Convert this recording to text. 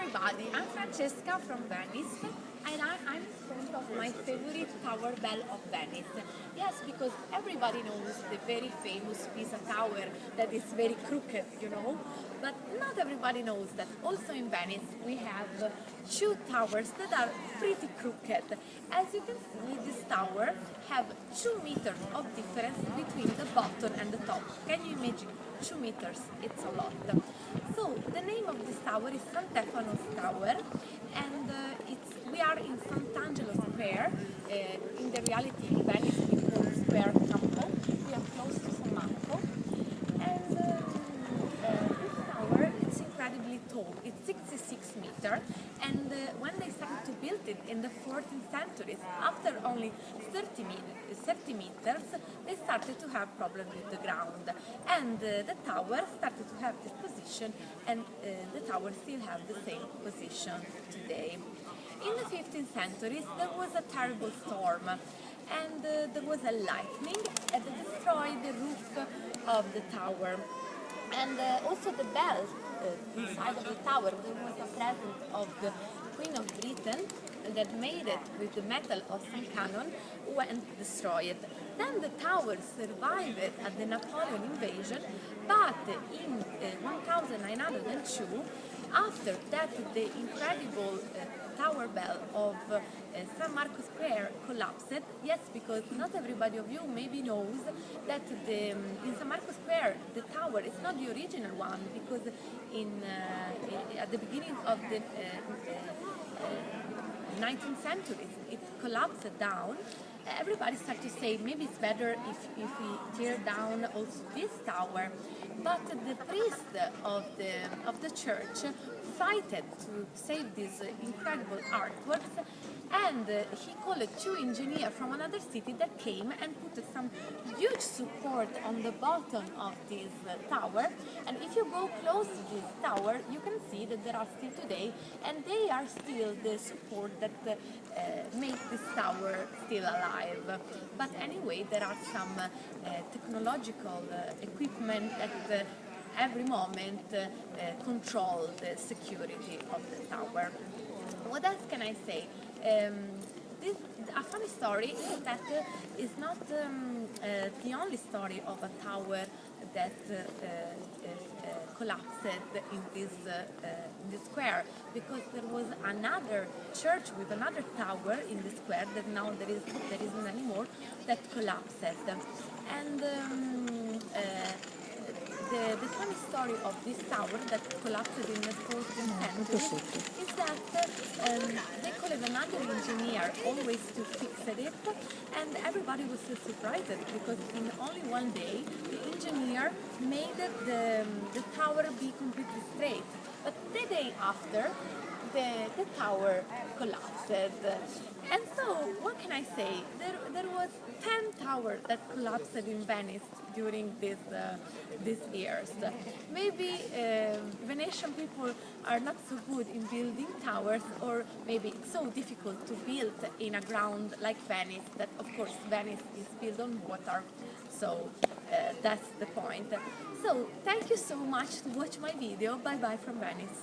everybody, I'm Francesca from Venice, and I'm in front of my favorite tower bell of Venice. Yes, because everybody knows the very famous Pisa tower that is very crooked, but not everybody knows that also in Venice we have two towers that are pretty crooked. As you can see, this tower have 2 meters of difference between the bottom and the top. Can you imagine? 2 meters, it's a lot. So the name of this tower is Santo Stefano's tower, and we are in Sant'Angelo Square. In the reality, in Venice, we call the square Campo. We are close to San Marco, and this tower it's incredibly tall. It's 66 meters, and when they started to build it in the 14th century, after only 30 meters, they started to have problems with the ground, and the tower started to have this position, and the tower still have the same position today. In the 15th century, there was a terrible storm, and there was a lightning that destroyed the roof of the tower, and also the bell inside of the tower. There was a present of the Queen of Britain that made it with the metal of some cannon went destroyed. Then the tower survived at the Napoleon invasion, but in 1902, after that the incredible tower bell of San Marco Square collapsed. Yes, because not everybody of you maybe knows that in San Marco Square the tower is not the original one, because at the beginning of the 19th century it collapsed down. Everybody started to say maybe it's better if we tear down also this tower, but the priest of the church fighted to save these incredible artworks, and he called 2 engineers from another city that came and put some huge support on the bottom of this tower. And if you go close to this tower, you can see that there are still today, and they are still the support that make this tower still alive. But anyway, there are some technological equipment that every moment control the security of the tower. What else can I say? A funny story is that it's not the only story of a tower that collapsed in this square, because there was another church with another tower in the square that now there isn't anymore, that collapsed. And the funny story of this tower that collapsed in the 14th century is that they called another engineer always to fix it, and everybody was so surprised because in only one day the engineer made the tower be completely straight. But the day after, the tower collapsed. And so, what can I say? There was 10 towers that collapsed in Venice during these years. Maybe Venetian people are not so good in building towers, or maybe it's so difficult to build in a ground like Venice, that of course Venice is built on water, so that's the point. So, thank you so much to watch my video. Bye bye from Venice.